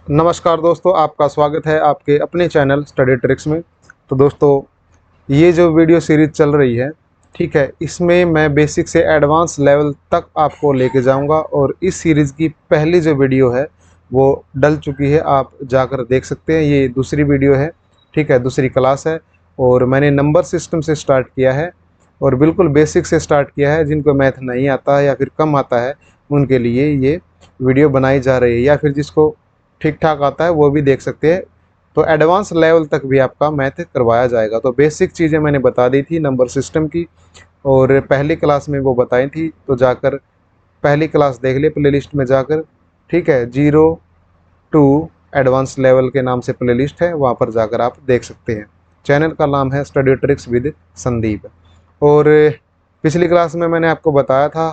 नमस्कार दोस्तों, आपका स्वागत है आपके अपने चैनल स्टडी ट्रिक्स में। तो दोस्तों, ये जो वीडियो सीरीज चल रही है, ठीक है, इसमें मैं बेसिक से एडवांस लेवल तक आपको लेके जाऊंगा। और इस सीरीज़ की पहली जो वीडियो है वो डल चुकी है, आप जाकर देख सकते हैं। ये दूसरी वीडियो है, ठीक है, दूसरी क्लास है। और मैंने नंबर सिस्टम से स्टार्ट किया है और बिल्कुल बेसिक से स्टार्ट किया है। जिनको मैथ नहीं आता है या फिर कम आता है, उनके लिए ये वीडियो बनाई जा रही है, या फिर जिसको ठीक ठाक आता है वो भी देख सकते हैं। तो एडवांस लेवल तक भी आपका मैथ करवाया जाएगा। तो बेसिक चीज़ें मैंने बता दी थी नंबर सिस्टम की, और पहली क्लास में वो बताई थी। तो जाकर पहली क्लास देख ले प्लेलिस्ट में जाकर, ठीक है। 0 to एडवांस लेवल के नाम से प्लेलिस्ट है, वहाँ पर जाकर आप देख सकते हैं। चैनल का नाम है स्टडी ट्रिक्स विद संदीप। और पिछली क्लास में मैंने आपको बताया था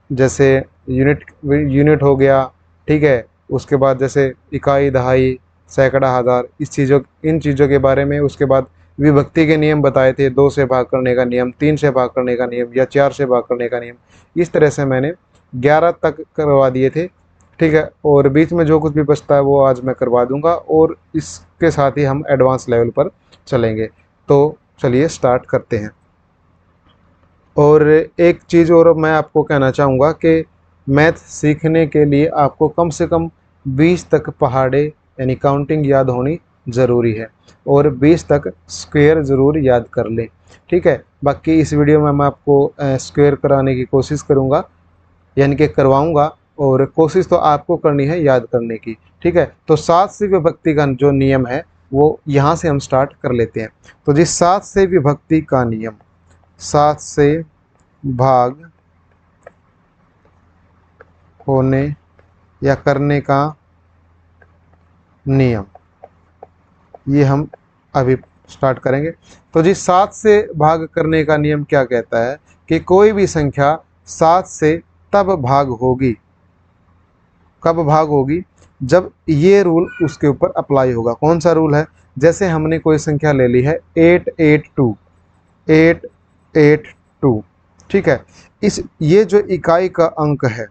जैसे यूनिट हो गया, ठीक है। उसके बाद जैसे इकाई, दहाई, सैकड़ा, हज़ार, इन चीज़ों के बारे में। उसके बाद विभक्ति के नियम बताए थे, 2 से भाग करने का नियम, 3 से भाग करने का नियम, या 4 से भाग करने का नियम। इस तरह से मैंने 11 तक करवा दिए थे, ठीक है। और बीच में जो कुछ भी बचता है वो आज मैं करवा दूंगा, और इसके साथ ही हम एडवांस लेवल पर चलेंगे। तो चलिए स्टार्ट करते हैं। और एक चीज़ और मैं आपको कहना चाहूँगा कि मैथ सीखने के लिए आपको कम से कम 20 तक पहाड़े यानी काउंटिंग याद होनी ज़रूरी है, और 20 तक स्क्वायर ज़रूर याद कर लें, ठीक है। बाकी इस वीडियो में मैं आपको स्क्वायर कराने की कोशिश करूँगा, यानी कि करवाऊँगा। और कोशिश तो आपको करनी है याद करने की, ठीक है। तो 7 से विभक्ति का जो नियम है वो यहाँ से हम स्टार्ट कर लेते हैं। तो जी 7 से विभक्ति का नियम, 7 से भाग होने या करने का नियम, ये हम अभी स्टार्ट करेंगे। तो जी 7 से भाग करने का नियम क्या कहता है कि कोई भी संख्या 7 से तब भाग होगी, कब भाग होगी, जब ये रूल उसके ऊपर अप्लाई होगा। कौन सा रूल है? जैसे हमने कोई संख्या ले ली है 882, 882, ठीक है। ये जो इकाई का अंक है,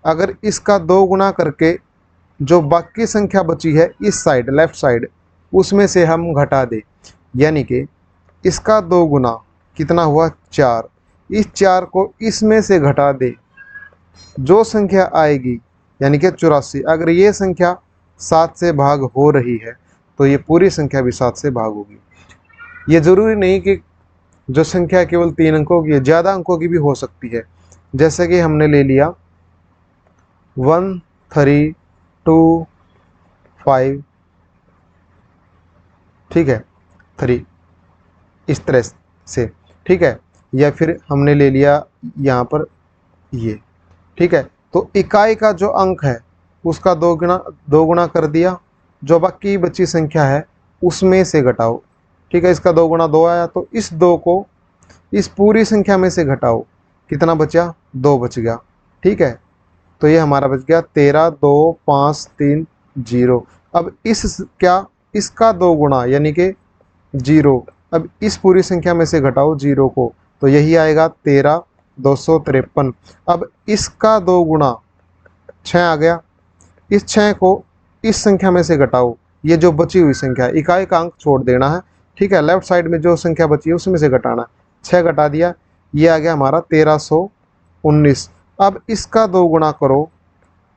अगर इसका 2 गुना करके जो बाकी संख्या बची है इस साइड, लेफ्ट साइड, उसमें से हम घटा दें, यानी कि इसका 2 गुना कितना हुआ? 4। इस 4 को इसमें से घटा दे, जो संख्या आएगी यानी कि 84। अगर ये संख्या 7 से भाग हो रही है तो ये पूरी संख्या भी 7 से भाग होगी। ये ज़रूरी नहीं कि जो संख्या केवल 3 अंकों की है, ज़्यादा अंकों की भी हो सकती है। जैसे कि हमने ले लिया 1 3 2 5, ठीक है, 3, इस तरह से, ठीक है। या फिर हमने ले लिया यहाँ पर ये, ठीक है। तो इकाई का जो अंक है उसका 2 गुना कर दिया, जो बाकी बची संख्या है उसमें से घटाओ, ठीक है। इसका 2 गुना 2 आया, तो इस 2 को इस पूरी संख्या में से घटाओ, कितना बचा? 2 बच गया, ठीक है। तो ये हमारा बच गया 13, 2 5 3 0। अब इसका 2 गुना यानी कि 0, अब इस पूरी संख्या में से घटाओ 0 को, तो यही आएगा 13 253। अब इसका 2 गुना 6 आ गया, इस 6 को इस संख्या में से घटाओ, ये जो बची हुई संख्या है, इकाई का अंक छोड़ देना है, ठीक है। लेफ्ट साइड में जो संख्या बची है उसमें से घटाना, 6 घटा दिया, ये आ गया हमारा 1319। अब इसका 2 गुना करो,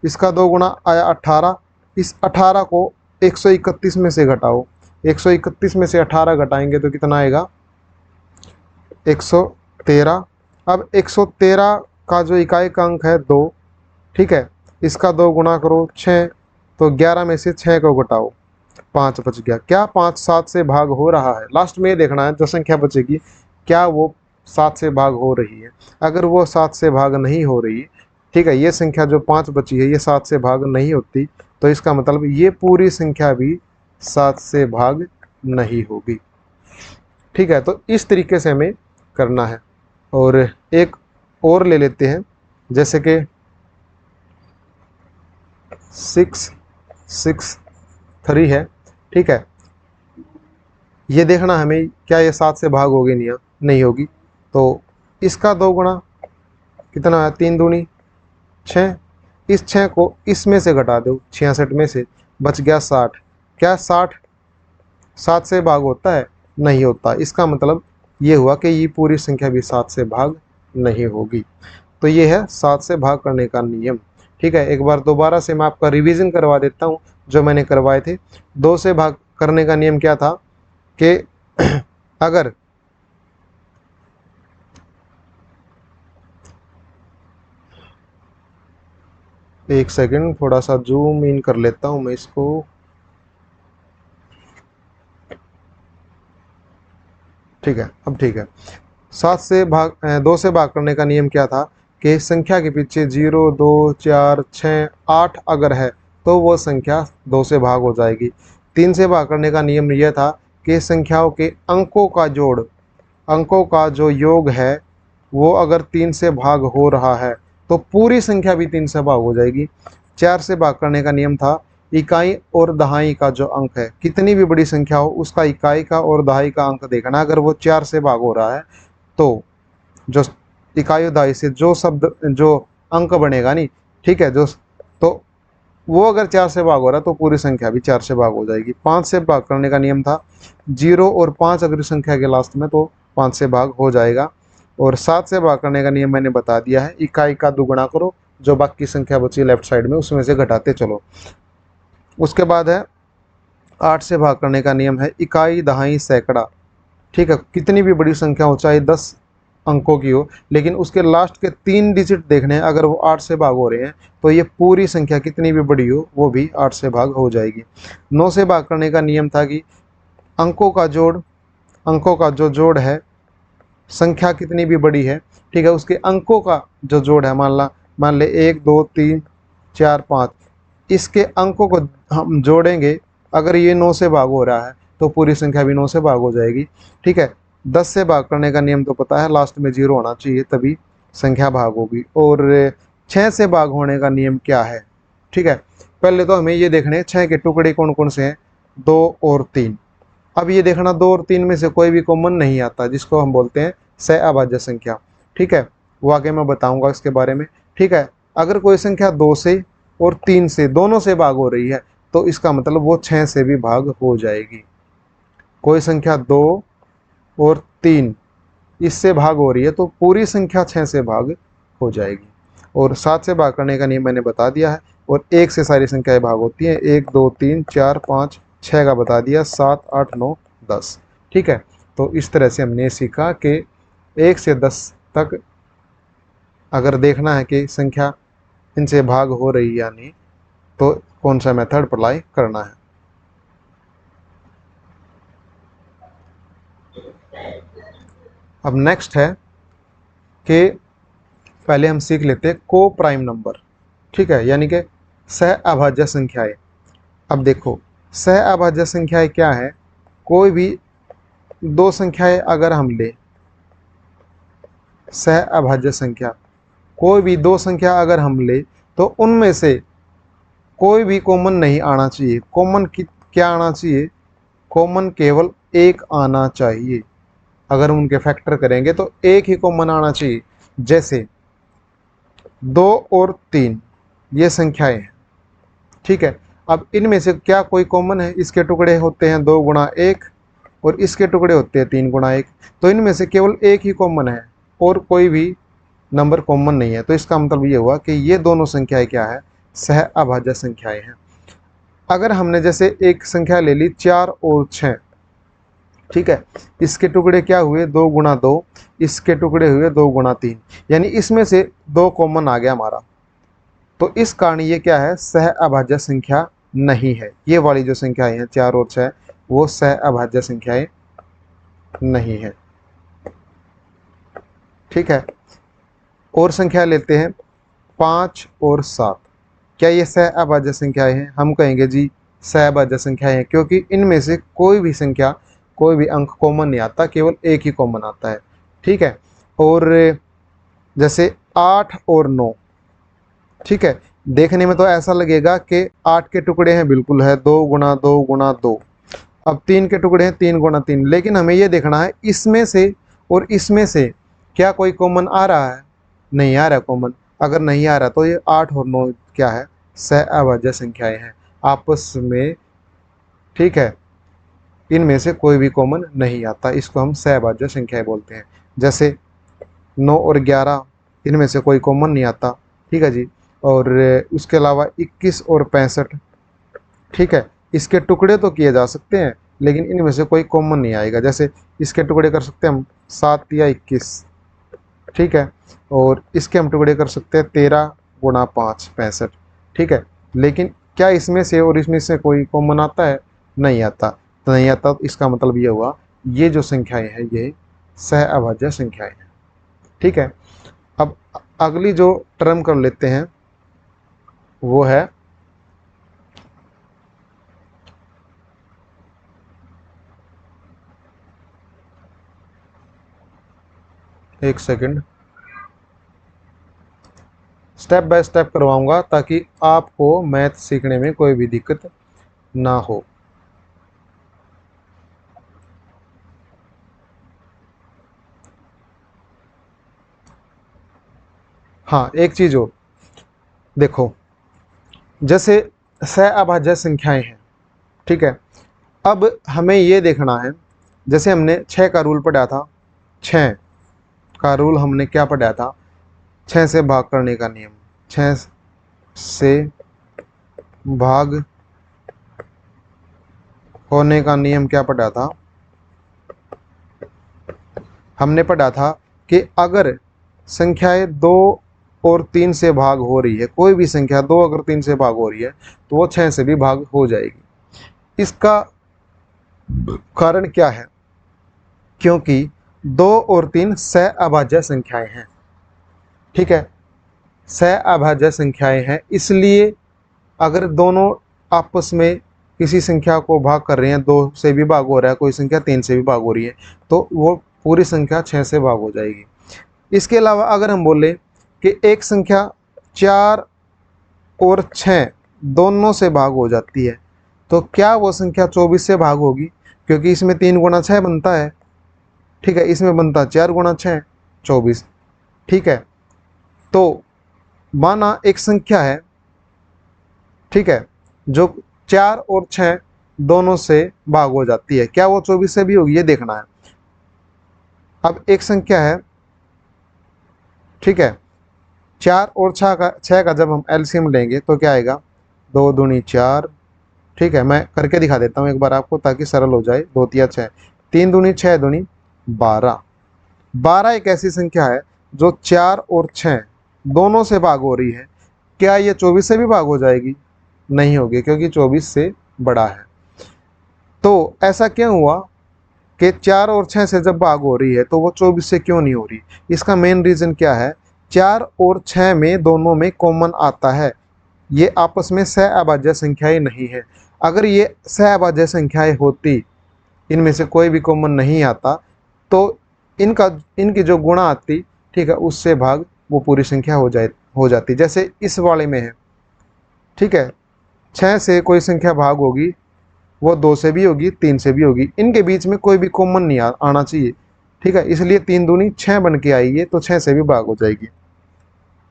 इसका 2 गुना आया 18, इस 18 को 131 में से घटाओ, 131 में से 18 घटाएंगे तो कितना आएगा? 113। अब 113 का जो इकाई का अंक है 2, ठीक है, इसका 2 गुना करो 6, तो 11 में से 6 को घटाओ, 5 बच गया। क्या 5 7 से भाग हो रहा है? लास्ट में ये देखना है जो संख्या बचेगी क्या वो 7 से भाग हो रही है। अगर वो 7 से भाग नहीं हो रही, ठीक है, ये संख्या जो 5 बची है ये 7 से भाग नहीं होती, तो इसका मतलब ये पूरी संख्या भी 7 से भाग नहीं होगी, ठीक है। तो इस तरीके से हमें करना है। और एक और ले लेते हैं, जैसे कि 6 6 3 है, ठीक है। ये देखना हमें क्या ये 7 से भाग होगी नहीं होगी। तो इसका 2 गुना कितना है? 3 दूनी 6, इस 6 को इसमें से घटा दो, 66 में से बच गया 60। क्या 60 7 से भाग होता है? नहीं होता। इसका मतलब ये हुआ कि ये पूरी संख्या भी 7 से भाग नहीं होगी। तो ये है 7 से भाग करने का नियम। ठीक है, एक बार दोबारा से मैं आपका रिवीजन करवा देता हूँ जो मैंने करवाए थे। 2 से भाग करने का नियम क्या था कि अगर एक सेकंड, थोड़ा सा जूम इन कर लेता हूँ मैं इसको। ठीक है, अब ठीक है। 2 से भाग करने का नियम क्या था कि संख्या के पीछे 0, 2, 4, 6, 8 अगर है तो वो संख्या 2 से भाग हो जाएगी। 3 से भाग करने का नियम यह था कि संख्याओं के अंकों का जोड़, अंकों का जो योग है वो अगर 3 से भाग हो रहा है तो पूरी संख्या भी 3 से भाग हो जाएगी। 4 से भाग करने का नियम था इकाई और दहाई का जो अंक है, कितनी भी बड़ी संख्या हो उसका इकाई का और दहाई का अंक देखना। अगर वो 4 से भाग हो रहा है तो जो इकाई और दहाई से जो शब्द जो अंक बनेगा नहीं, ठीक है, जो तो वो अगर 4 से भाग हो रहा है तो पूरी संख्या भी 4 से भाग हो जाएगी। 5 से भाग करने का नियम था 0 और 5 अगर संख्या के लास्ट में तो 5 से भाग हो जाएगा। और 7 से भाग करने का नियम मैंने बता दिया है, इकाई का दुगुना करो, जो बाकी संख्या बची लेफ्ट साइड में उसमें से घटाते चलो। उसके बाद है 8 से भाग करने का नियम है इकाई दहाई सैकड़ा। ठीक है, कितनी भी बड़ी संख्या हो, चाहे 10 अंकों की हो, लेकिन उसके लास्ट के 3 डिजिट देखने हैं, अगर वो 8 से भाग हो रहे हैं तो ये पूरी संख्या कितनी भी बड़ी हो वो भी 8 से भाग हो जाएगी। 9 से भाग करने का नियम था कि अंकों का जोड़, अंकों का जो जोड़ है, संख्या कितनी भी बड़ी है, ठीक है, उसके अंकों का जो जोड़ है, मान ले 1, 2, 3, 4, 5, इसके अंकों को हम जोड़ेंगे, अगर ये 9 से भाग हो रहा है तो पूरी संख्या भी 9 से भाग हो जाएगी। ठीक है, 10 से भाग करने का नियम तो पता है, लास्ट में 0 होना चाहिए तभी संख्या भाग होगी। और 6 से भाग होने का नियम क्या है? ठीक है, पहले तो हमें ये देखने 6 के टुकड़े कौन कौन से हैं, 2 और 3। अब ये देखना 2 और 3 में से कोई भी कॉमन नहीं आता, जिसको हम बोलते हैं सहअभाज्य संख्या। ठीक है, वो आगे मैं बताऊंगा इसके बारे में। ठीक है, अगर कोई संख्या 2 से और 3 से दोनों से भाग हो रही है तो इसका मतलब वो 6 से भी भाग हो जाएगी। कोई संख्या 2 और 3 इससे भाग हो रही है तो पूरी संख्या 6 से भाग हो जाएगी। और 7 से भाग करने का नियम मैंने बता दिया है। और 1 से सारी संख्याएं भाग होती हैं, 1, 2, 3, 4, 5, 6 का बता दिया, 7, 8, 9, 10। ठीक है, तो इस तरह से हमने सीखा कि 1 से 10 तक अगर देखना है कि संख्या इनसे भाग हो रही या नहीं तो कौन सा मेथड अप्लाई करना है। अब नेक्स्ट है कि पहले हम सीख लेते हैं को प्राइम नंबर। ठीक है, यानी कि सहअभाज्य संख्याएं। अब देखो सहअभाज्य संख्याएं क्या है, कोई भी 2 संख्याएं अगर हम ले, सहअभाज्य संख्या कोई भी 2 संख्या अगर हम ले तो उनमें से कोई भी कॉमन नहीं आना चाहिए। कॉमन क्या आना चाहिए? कॉमन केवल एक आना चाहिए। अगर हम उनके फैक्टर करेंगे तो एक ही कॉमन आना चाहिए। जैसे 2 और 3 ये संख्याएं हैं। ठीक है, अब इनमें से क्या कोई कॉमन है? इसके टुकड़े होते हैं 2 गुणा 1 और इसके टुकड़े होते हैं 3 गुणा 1। तो इनमें से केवल एक ही कॉमन है और कोई भी नंबर कॉमन नहीं है। तो इसका मतलब ये हुआ कि ये दोनों संख्याएं क्या है? सहअभाज्य संख्याएं हैं। अगर हमने जैसे एक संख्या ले ली 4 और 6, ठीक है, इसके टुकड़े क्या हुए? 2 गुणा 2, इसके टुकड़े हुए 2 गुणा 3, यानी इसमें से 2 कॉमन आ गया हमारा। तो इस कारण ये क्या है? सहअभाज्य संख्या नहीं है। ये वाली जो संख्याएं हैं 4 और 6 वो सहअभाज्य संख्याएं नहीं है। ठीक है, और संख्या लेते हैं 5 और 7। क्या ये सहअभाज्य संख्याएं हैं? हम कहेंगे जी सहअभाज्य संख्याएं हैं, क्योंकि इनमें से कोई भी संख्या, कोई भी अंक कॉमन नहीं आता, केवल एक ही कॉमन आता है। ठीक है, और जैसे 8 और 9, ठीक है, देखने में तो ऐसा लगेगा कि 8 के टुकड़े हैं, बिल्कुल है 2 गुणा 2 गुणा 2। अब 3 के टुकड़े हैं 3 गुणा 3, लेकिन हमें ये देखना है इसमें से और इसमें से क्या कोई कॉमन आ रहा है? नहीं आ रहा कॉमन। अगर नहीं आ रहा तो ये 8 और 9 क्या है, सहअभाज्य संख्याएं हैं आपस में, ठीक है। इनमें से कोई भी कॉमन नहीं आता, इसको हम सहअभाज्य संख्याएं बोलते हैं। जैसे 9 और 11 इनमें से कोई कॉमन नहीं आता, ठीक है जी। और उसके अलावा 21 और 65, ठीक है, इसके टुकड़े तो किए जा सकते हैं लेकिन इनमें से कोई कॉमन नहीं आएगा। जैसे इसके टुकड़े कर सकते हैं हम 7 या 21, ठीक है, और इसके हम टुकड़े कर सकते हैं 13 गुणा 5 65, ठीक है। लेकिन क्या इसमें से और इसमें से कोई कॉमन आता है, नहीं आता। तो नहीं आता तो इसका मतलब ये हुआ ये जो संख्याएं हैं ये सहअभाज्य संख्याएं हैं, ठीक है। अब अगली जो टर्म कर लेते हैं वो है एक सेकंड, स्टेप बाय स्टेप करवाऊंगा ताकि आपको मैथ सीखने में कोई भी दिक्कत ना हो। हाँ, एक चीज हो, देखो, जैसे सहअभाज्य संख्याएं हैं, ठीक है। अब हमें ये देखना है, जैसे हमने 6 का रूल पढ़ा था, 6 का रूल हमने क्या पढ़ा था, 6 से भाग करने का नियम, 6 से भाग होने का नियम क्या पढ़ा था, हमने पढ़ा था कि अगर संख्याएं 2 और 3 से भाग हो रही है, कोई भी संख्या 2 अगर 3 से भाग हो रही है तो वो 6 से भी भाग हो जाएगी। इसका कारण क्या है, क्योंकि 2 और 3 सहअभाज्य संख्याएं हैं, ठीक है, सहअभाज्य संख्याएं हैं, इसलिए अगर दोनों आपस में किसी संख्या को भाग कर रहे हैं, 2 से भी भाग हो रहा है, कोई संख्या 3 से भी भाग हो रही है, तो वो पूरी संख्या 6 से भाग हो जाएगी। इसके अलावा अगर हम बोले कि एक संख्या 4 और 6 दोनों से भाग हो जाती है, तो क्या वो संख्या 24 से भाग होगी, क्योंकि इसमें 3 गुणा 6 बनता है, ठीक है, इसमें बनता 4 गुणा 6 24, ठीक है। तो माना एक संख्या है, ठीक है, जो 4 और 6 दोनों से भाग हो जाती है, क्या वो 24 से भी होगी, ये देखना है। अब एक संख्या है, ठीक है, 4 और 6 का जब हम एलसीएम लेंगे तो क्या आएगा, 2 दूनी 4, ठीक है, मैं करके दिखा देता हूँ एक बार आपको ताकि सरल हो जाए। 2 तिया 6, 3 दूनी 6 दूनी 12, 12 एक ऐसी संख्या है जो 4 और 6 दोनों से भाग हो रही है, क्या ये 24 से भी भाग हो जाएगी, नहीं होगी, क्योंकि 24 से बड़ा है। तो ऐसा क्यों हुआ कि 4 और 6 से जब भाग हो रही है तो वो 24 से क्यों नहीं हो रही, इसका मेन रीज़न क्या है, 4 और 6 में दोनों में कॉमन आता है, ये आपस में सहअभाज्य संख्याएं नहीं है। अगर ये सहअभाज्य संख्याएं होती, इनमें से कोई भी कॉमन नहीं आता, तो इनकी जो गुणा आती, ठीक है, उससे भाग वो पूरी संख्या हो जाती। जैसे इस वाले में है, ठीक है, 6 से कोई संख्या भाग होगी, वो 2 से भी होगी 3 से भी होगी, इनके बीच में कोई भी कॉमन नहीं आना चाहिए, ठीक है, इसलिए 3 दूनी 6 बन के आई है तो 6 से भी भाग हो जाएगी,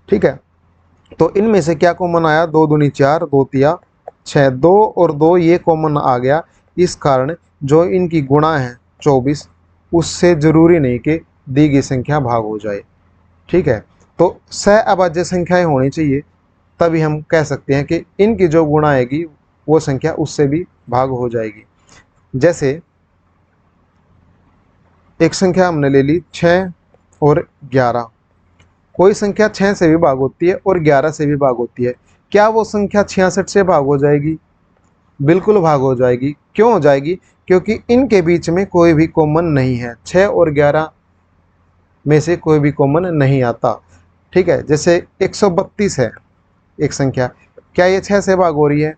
ठीक है। तो इनमें से क्या कॉमन आया, 2 दूनी 4, 2 तिया 6, 2 और 2 ये कॉमन आ गया। इस कारण जो इनकी गुणा है 24, उससे जरूरी नहीं कि दी गई संख्या भाग हो जाए, ठीक है। तो सहअभाज्य संख्याएं होनी चाहिए, तभी हम कह सकते हैं कि इनकी जो गुणा आएगी वो संख्या उससे भी भाग हो जाएगी। जैसे एक संख्या हमने ले ली 6 और 11, कोई संख्या 6 से भी भाग होती है और 11 से भी भाग होती है, क्या वो संख्या 66 से भाग हो जाएगी, बिल्कुल भाग हो जाएगी। क्यों हो जाएगी, क्योंकि इनके बीच में कोई भी कॉमन नहीं है, 6 और 11 में से कोई भी कॉमन नहीं आता, ठीक है। जैसे 132 है एक संख्या, क्या ये 6 से भाग हो रही है,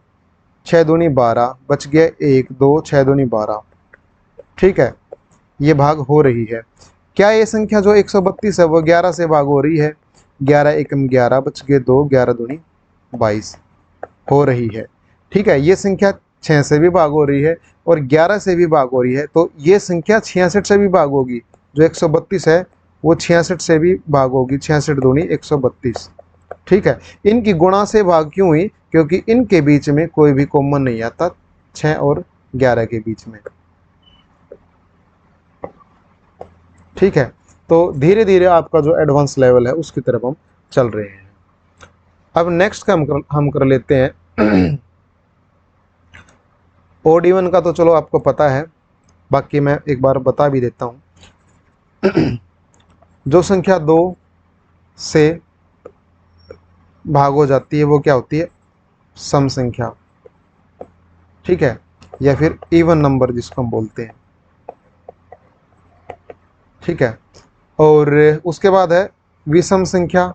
6 दूनी 12 बच गया 1 2, 6 दूनी 12, ठीक है, ये भाग हो रही है। क्या ये संख्या जो 132 है वो 11 से भाग हो रही है, 11 एकम 11 बच गए 2, 11 दूनी 22 हो रही है, ठीक है। ये संख्या 6 से भी भाग हो रही है और 11 से भी भाग हो रही है, तो ये संख्या 66 से भी भाग होगी, जो 132 है वो 66 से भी भाग होगी, 66 दूनी 132, ठीक है, इनकी गुणा से भाग क्यों हुई? क्योंकि इनके बीच में कोई भी कॉमन नहीं आता 6 और 11 के बीच में। ठीक है, तो धीरे धीरे आपका जो एडवांस लेवल है उसकी तरफ हम चल रहे हैं। अब नेक्स्ट का हम कर लेते हैं ओड इवन का तो चलो आपको पता है, बाकी मैं एक बार बता भी देता हूँ। जो संख्या 2 से भाग हो जाती है वो क्या होती है? सम संख्या। ठीक है, या फिर इवन नंबर जिसको हम बोलते हैं। ठीक है, और उसके बाद है विषम संख्या,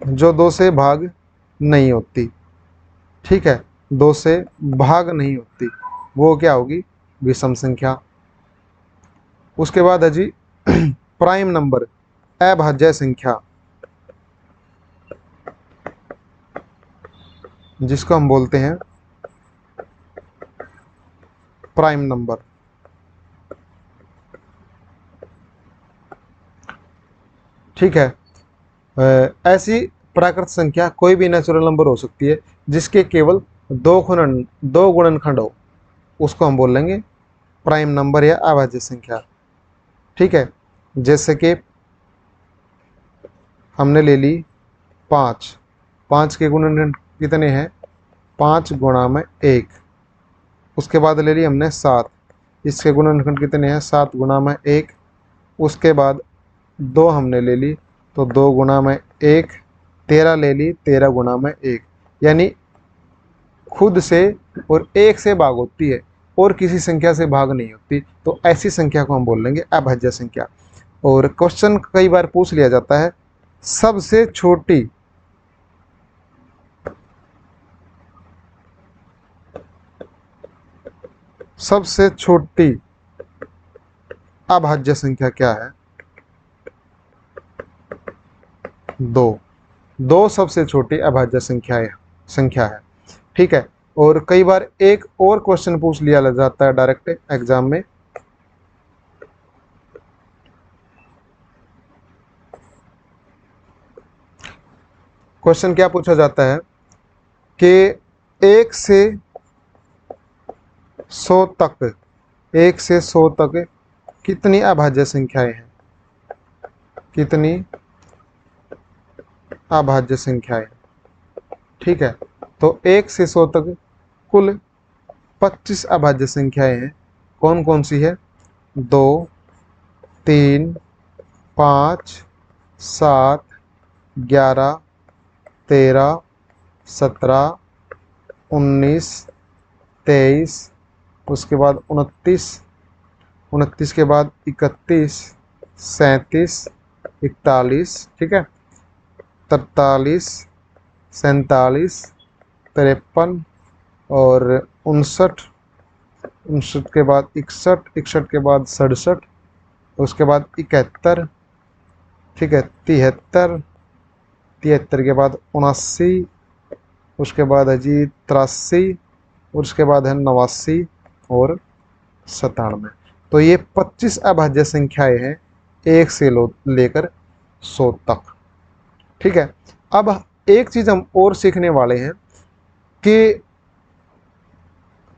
जो 2 से भाग नहीं होती। ठीक है, 2 से भाग नहीं होती, वो क्या होगी? विषम संख्या। उसके बाद है जी प्राइम नंबर, अभाज्य संख्या, जिसको हम बोलते हैं प्राइम नंबर। ठीक है, ऐसी प्राकृत संख्या कोई भी नेचुरल नंबर हो सकती है जिसके केवल दो गुणनखंड हो, उसको हम बोल लेंगे प्राइम नंबर या अभाज्य संख्या। ठीक है, जैसे कि हमने ले ली 5, 5 के गुणनखंड कितने हैं? 5 गुणा में 1। उसके बाद ले ली हमने 7, इसके गुणनखंड कितने हैं? 7 गुणा में 1। उसके बाद 2 हमने ले ली, तो 2 गुणा में 1। 13 ले ली, 13 गुणा में 1। यानी खुद से और 1 से भाग होती है और किसी संख्या से भाग नहीं होती, तो ऐसी संख्या को हम बोल लेंगे अभाज्य संख्या। और क्वेश्चन कई बार पूछ लिया जाता है, सबसे छोटी अभाज्य संख्या क्या है? 2 सबसे छोटी अभाज्य संख्या है। ठीक है, और कई बार एक और क्वेश्चन पूछ लिया जाता है डायरेक्ट एग्जाम में, क्वेश्चन क्या पूछा जाता है कि 1 से 100 तक, 1 से 100 तक कितनी अभाज्य संख्याएं हैं? कितनी अभाज्य संख्याएं? ठीक है, तो 1 से 100 तक कुल 25 अभाज्य संख्याएं हैं। कौन कौन सी है? 2, 3, 5, 7, 11, 13, 17, 19, 23, उसके बाद 29, 29 के बाद 31, 37, 41, ठीक है, 43, 47, 53 और 59, 59 के बाद 61, 61 के बाद 67, उसके बाद 71, ठीक है, 73, 73 के बाद 79, उसके बाद है जी 83, और उसके बाद है 89 और 97। तो ये 25 अभाज्य संख्याएं हैं 1 से लेकर 100 तक। ठीक है, अब एक चीज हम और सीखने वाले हैं कि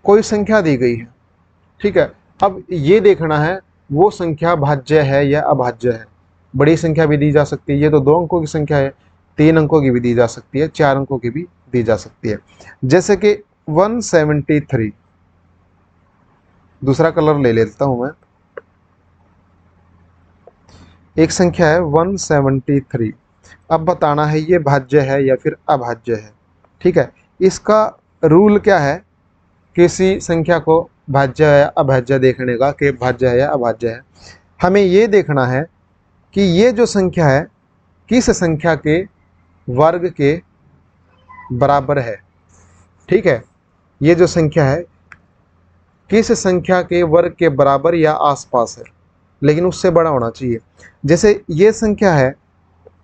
कोई संख्या दी गई है। ठीक है, अब ये देखना है वो संख्या भाज्य है या अभाज्य है। बड़ी संख्या भी दी जा सकती है, ये तो 2 अंकों की संख्या है, 3 अंकों की भी दी जा सकती है, 4 अंकों की भी दी जा सकती है। जैसे कि 173, दूसरा कलर ले लेता हूं मैं। एक संख्या है 173, अब बताना है ये भाज्य है या फिर अभाज्य है। ठीक है, इसका रूल क्या है किसी संख्या को भाज्य या अभाज्य देखने का, कि भाज्य है या अभाज्य है? हमें ये देखना है कि ये जो संख्या है किस संख्या के वर्ग के बराबर है। ठीक है, ये जो संख्या है किस संख्या के वर्ग के बराबर या आसपास है, लेकिन उससे बड़ा होना चाहिए। जैसे ये संख्या है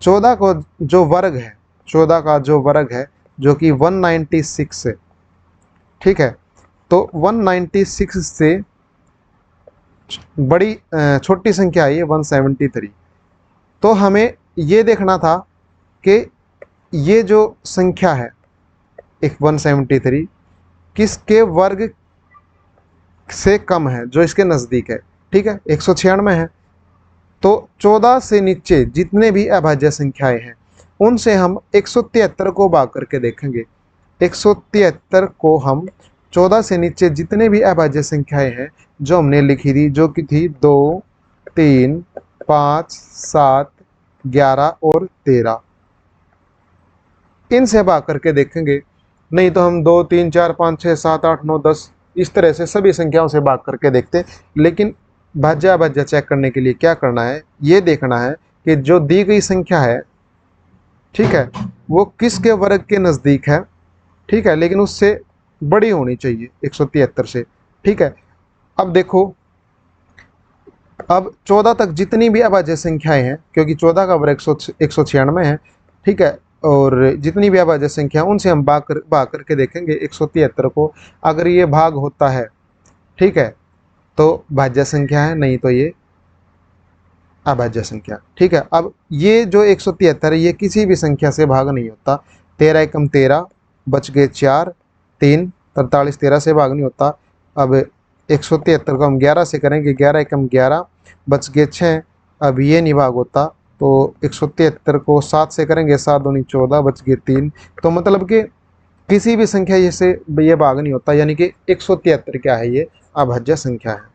14 को जो वर्ग है, 14 का जो वर्ग है जो कि 196 है। ठीक है, तो 196 से बड़ी छोटी संख्या है ये 173। तो हमें ये देखना था कि ये जो संख्या है एक 173 किसके वर्ग से कम है, जो इसके नज़दीक है। ठीक है, 196 है। तो 14 से नीचे जितने भी अभाज्य संख्याएं हैं उनसे हम 173 को भाग करके देखेंगे। 173 को हम 14 से नीचे जितने भी अभाज्य संख्याएं हैं जो हमने लिखी थी, जो कि थी 2, 3, 5, 7, 11 और 13, इनसे भाग करके देखेंगे। नहीं तो हम 2, 3, 4, 5, 6, 7, 8, 9, 10 इस तरह से सभी संख्याओं से भाग करके देखते। लेकिन भाज्य अभाज्य चेक करने के लिए क्या करना है, ये देखना है कि जो दी गई संख्या है, ठीक है, वो किसके वर्ग के नज़दीक है। ठीक है, लेकिन उससे बड़ी होनी चाहिए 173 से। ठीक है, अब देखो, अब 14 तक जितनी भी अभाज्य संख्याएं हैं, क्योंकि 14 का वर्ग 196 है। ठीक है, और जितनी भी अभाज्य संख्या उनसे हम भाग करके देखेंगे 173 को। अगर ये भाग होता है, ठीक है, तो भाज्य संख्या है, नहीं तो ये अभाज्य संख्या। ठीक है, अब ये जो 173 है ये किसी भी संख्या से भाग नहीं होता। 13 एकम 13 बच गए 4, 3, 43, 13 से भाग नहीं होता। अब 173 को हम 11 से करेंगे, 11 एकम 11 बच गए 6, अब ये नहीं भाग होता। तो 173 को 7 से करेंगे, 7 दूनी 14 बच गए 3। तो मतलब कि किसी भी संख्या से ये भाग नहीं होता, यानी कि 173 क्या है, ये अभाज्य संख्या है।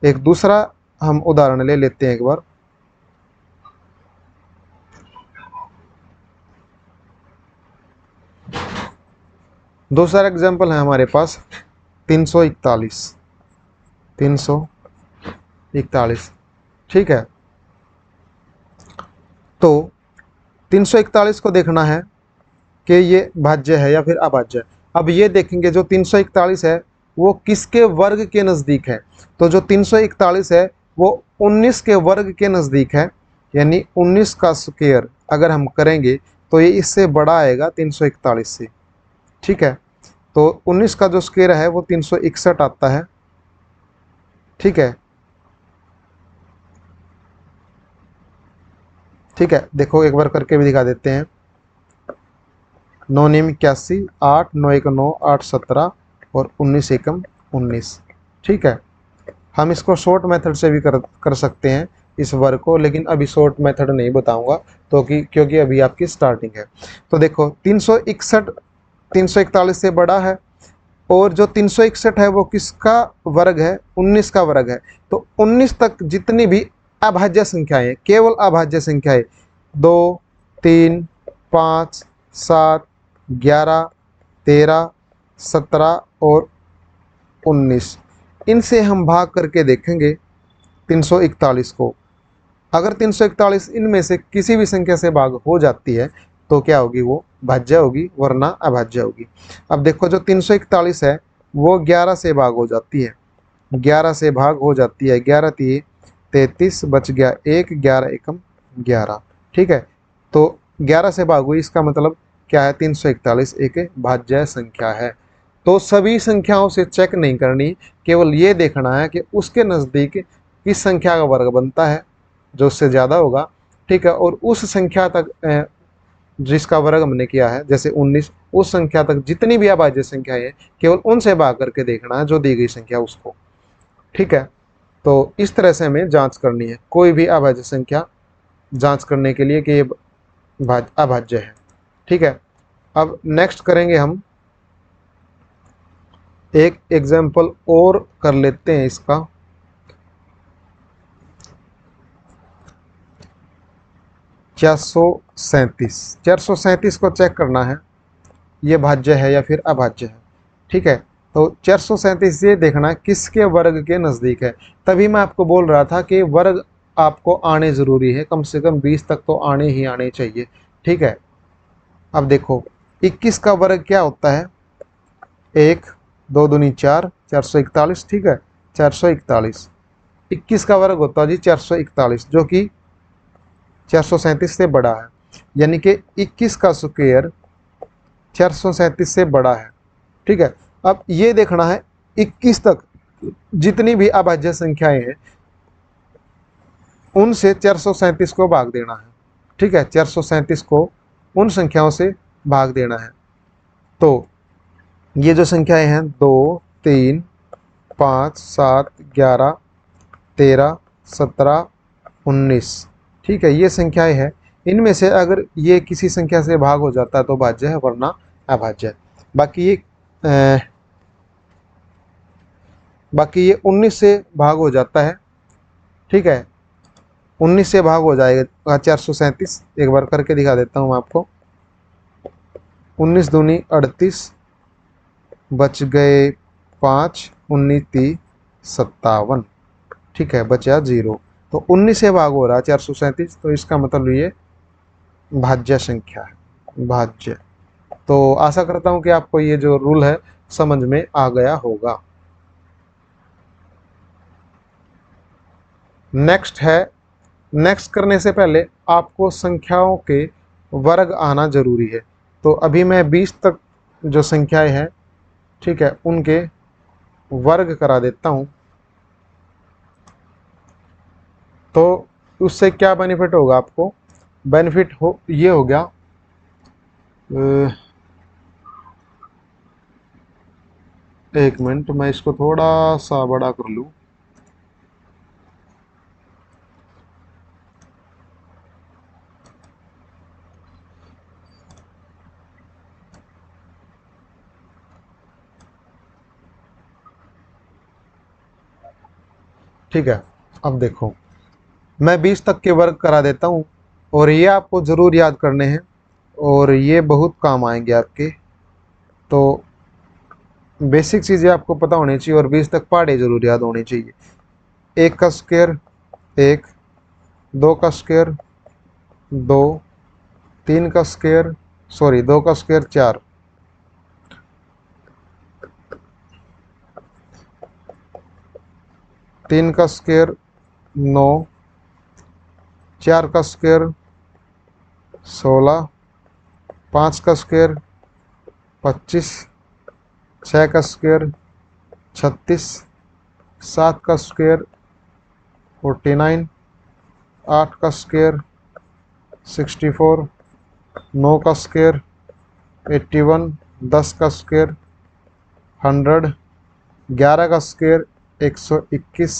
एक दूसरा हम उदाहरण ले लेते हैं एक बार। दूसरा एग्जाम्पल है हमारे पास 341। 341, ठीक है। तो 341 को देखना है कि ये भाज्य है या फिर अभाज्य है। अब ये देखेंगे जो 341 है वो किसके वर्ग के नज़दीक है। तो जो 341 है वो 19 के वर्ग के नज़दीक है, यानी 19 का स्क्वायर अगर हम करेंगे तो ये इससे बड़ा आएगा 341 से। ठीक है, तो 19 का जो स्क्वायर है वो 361 आता है। ठीक है, ठीक है, देखो एक बार करके भी दिखा देते हैं। 9 नेम 81, 8, 9 एक 9, 8 17 और 19 एकम 19। ठीक है, हम इसको शॉर्ट मेथड से भी कर सकते हैं इस वर्ग को, लेकिन अभी शॉर्ट मेथड नहीं बताऊंगा तो क्योंकि अभी आपकी स्टार्टिंग है। तो देखो 361 341 से बड़ा है, और जो 361 है वो किसका वर्ग है, 19 का वर्ग है। तो 19 तक जितनी भी अभाज्य संख्याएं, केवल अभाज्य संख्याएं 2, 3, 5, 7, 11, 13, 17 और 19, इनसे हम भाग करके देखेंगे 341 को। अगर 341 इनमें से किसी भी संख्या से भाग हो जाती है तो क्या होगी, वो भाज्य होगी, वरना अभाज्य होगी। अब देखो जो 341 है वो 11 से भाग हो जाती है, 11 से भाग हो जाती है, 11 3 33 बच गया 1, 11 एकम 11। ठीक है, तो 11 से भाग हुई, इसका मतलब क्या है, 341 एक भाज्य संख्या है। तो सभी संख्याओं से चेक नहीं करनी, केवल ये देखना है कि उसके नज़दीक किस संख्या का वर्ग बनता है, जो उससे ज़्यादा होगा। ठीक है, और उस संख्या तक जिसका वर्ग हमने किया है, जैसे 19, उस संख्या तक जितनी भी अभाज्य संख्या है केवल उनसे भाग करके देखना है जो दी गई संख्या उसको। ठीक है, तो इस तरह से हमें जांच करनी है कोई भी अभाज्य संख्या जांच करने के लिए कि ये अभाज्य है। ठीक है, अब नेक्स्ट करेंगे हम एक एग्जाम्पल और कर लेते हैं इसका। 437 को चेक करना है ये भाज्य है या फिर अभाज्य है। ठीक है, तो 437 ये देखना है किसके वर्ग के नज़दीक है। तभी मैं आपको बोल रहा था कि वर्ग आपको आने ज़रूरी है, कम से कम 20 तक तो आने ही आने चाहिए। ठीक है, अब देखो 21 का वर्ग क्या होता है, 1, 2 दूनी 4, 441। ठीक है, 441 21 का वर्ग होता है जी 441, जो कि 437 से बड़ा है, यानी कि 21 का स्क्वायर 437 से बड़ा है। ठीक है, अब ये देखना है 21 तक जितनी भी अभाज्य संख्याएं हैं उनसे 437 को भाग देना है। ठीक है, 437 को उन संख्याओं से भाग देना है। तो ये जो संख्याएं हैं 2, 3, 5, 7, 11, 13, 17, 19, ठीक है, ये संख्याएं हैं। इनमें से अगर ये किसी संख्या से भाग हो जाता है तो भाज्य है, वरना अभाज्य है। बाकी ये 19 से भाग हो जाता है, ठीक है, 19 से भाग हो जाएगा 437। एक बार करके दिखा देता हूँ आपको। 19 दूनी 38, बच गए 5, 19 × 57, ठीक है, बचा 0। तो 19 से भाग हो रहा है 437, तो इसका मतलब ये भाज्य संख्या है, भाज्य। तो आशा करता हूँ कि आपको ये जो रूल है समझ में आ गया होगा। नेक्स्ट है, नेक्स्ट करने से पहले आपको संख्याओं के वर्ग आना जरूरी है। तो अभी मैं 20 तक जो संख्याएं हैं, ठीक है, उनके वर्ग करा देता हूं। तो उससे क्या बेनिफिट होगा आपको? बेनिफिट हो ये हो गया, एक मिनट, मैं इसको थोड़ा सा बड़ा कर लूं। ठीक है, अब देखो, मैं 20 तक के वर्ग करा देता हूं और ये आपको ज़रूर याद करने हैं और ये बहुत काम आएंगे आपके। तो बेसिक चीज़ें आपको पता होनी चाहिए और 20 तक पहाड़े जरूर याद होने चाहिए। 1 का स्क्वायर 1, 2 का स्क्वायर 2, 3 का स्क्वायर, सॉरी 2 का स्क्वायर 4, 3 का स्क्वायर 9, 4 का स्क्वायर 16, 5 का स्क्वायर 25, 6 का स्क्वायर 36, 7 का स्क्वायर 49, 8 का स्क्वायर 64, 9 का स्क्वायर 81, 10 का स्क्वायर 100, 11 का स्क्वायर 121,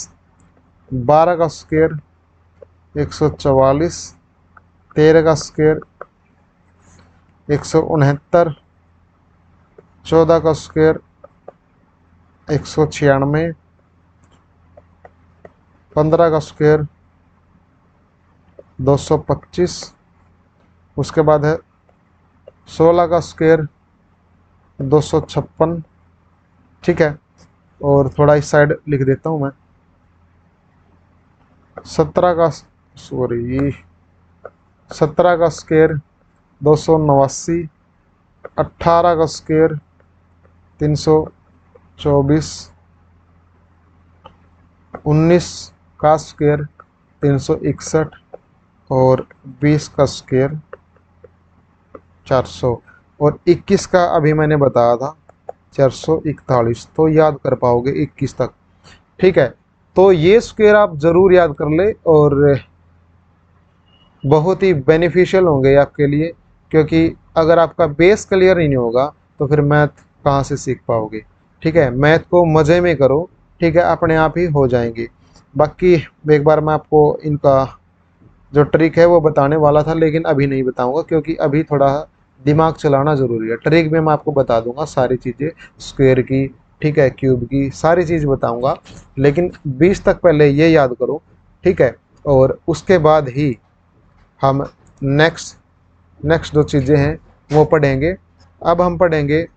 12 का स्क्वायर 144, 13 का स्क्वायर 169, 14 का स्क्वायर 196, 15 का स्क्वायर 225, उसके बाद है 16 का स्क्वायर 256, ठीक है। और थोड़ा इस साइड लिख देता हूँ मैं, 17 का, सॉरी 17 का स्क्वायर 289, 18 का स्क्वायर 324, 19 का स्क्वायर 361 और 20 का स्क्वायर 400 और 21 का अभी मैंने बताया था 441। तो याद कर पाओगे 21 तक, ठीक है। तो ये स्क्वायर आप ज़रूर याद कर ले और बहुत ही बेनिफिशियल होंगे आपके लिए, क्योंकि अगर आपका बेस क्लियर ही नहीं होगा तो फिर मैथ कहाँ से सीख पाओगे, ठीक है। मैथ को मज़े में करो, ठीक है, अपने आप ही हो जाएंगे। बाकी एक बार मैं आपको इनका जो ट्रिक है वो बताने वाला था, लेकिन अभी नहीं बताऊंगा क्योंकि अभी थोड़ा दिमाग चलाना ज़रूरी है। ट्रिक में मैं आपको बता दूंगा सारी चीज़ें, स्क्वायर की, ठीक है, क्यूब की, सारी चीज़ बताऊंगा, लेकिन 20 तक पहले ये याद करो, ठीक है। और उसके बाद ही हम नेक्स्ट जो चीज़ें हैं वो पढ़ेंगे। अब हम पढ़ेंगे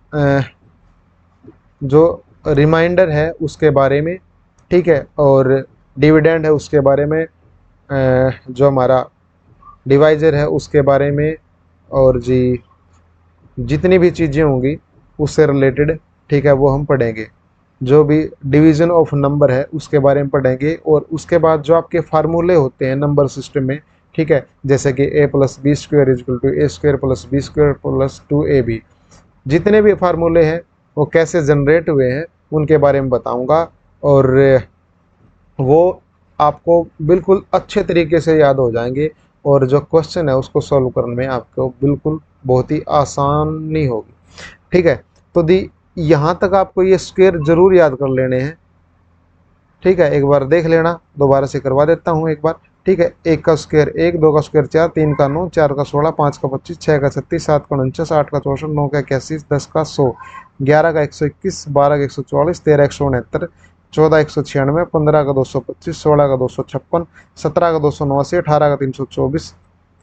जो रिमाइंडर है उसके बारे में, ठीक है, और डिविडेंड है उसके बारे में, जो हमारा डिवाइज़र है उसके बारे में, और जी जितनी भी चीज़ें होंगी उससे रिलेटेड, ठीक है, वो हम पढ़ेंगे। जो भी डिवीज़न ऑफ नंबर है उसके बारे में पढ़ेंगे। और उसके बाद जो आपके फार्मूले होते हैं नंबर सिस्टम में, ठीक है, जैसे कि a + b² = a² + b² + 2ab, जितने भी फार्मूले हैं वो कैसे जनरेट हुए हैं उनके बारे में बताऊंगा। और वो आपको बिल्कुल अच्छे तरीके से याद हो जाएंगे और जो क्वेश्चन है उसको सॉल्व करने में आपको बिल्कुल बहुत ही आसानी होगी। ठीक है, तो दी यहाँ तक आपको ये स्क्वायर जरूर याद कर लेने हैं। ठीक है, एक बार देख लेना, दोबारा से करवा देता हूँ एक बार। ठीक है, 1 का स्क्वायर 1, 2 का स्क्वायर 4, 3 का 9, 4 का 16, 5 का 25, 6 का 36, 7 का 49, 8 का 64, 9 का 81, 10 का 100, 11 का 121, 12 का 144, 13 169, 14 196, 15 का 225, 16 का 256, 17 का 289, 18 का 324,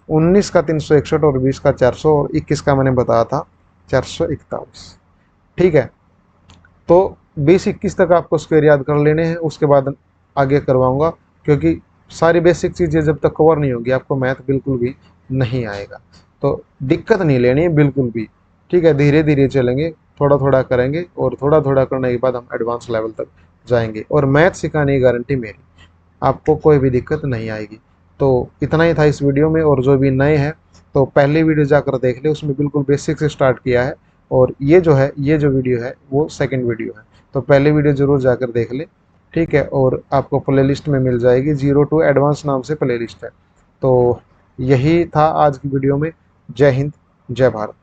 19 का 361 और 20 का 400 और 21 का मैंने बताया था 441। ठीक है, तो 20-21 तक आपको स्क्वायर याद कर लेने हैं, उसके बाद आगे करवाऊंगा, क्योंकि सारी बेसिक चीज़ें जब तक कवर नहीं होगी आपको मैथ बिल्कुल भी नहीं आएगा। तो दिक्कत नहीं लेनी है बिल्कुल भी। ठीक है, धीरे धीरे चलेंगे, थोड़ा थोड़ा करेंगे और थोड़ा थोड़ा करने के बाद हम एडवांस लेवल तक जाएंगे, और मैथ सिखाने की गारंटी मेरी, आपको कोई भी दिक्कत नहीं आएगी। तो इतना ही था इस वीडियो में, और जो भी नए हैं तो पहली वीडियो जाकर देख ले, उसमें बिल्कुल बेसिक से स्टार्ट किया है, और ये जो है, ये जो वीडियो है वो सेकंड वीडियो है, तो पहले वीडियो ज़रूर जाकर देख ले। ठीक है, और आपको प्लेलिस्ट में मिल जाएगी, 0 to एडवांस नाम से प्लेलिस्ट है। तो यही था आज की वीडियो में। जय हिंद, जय भारत।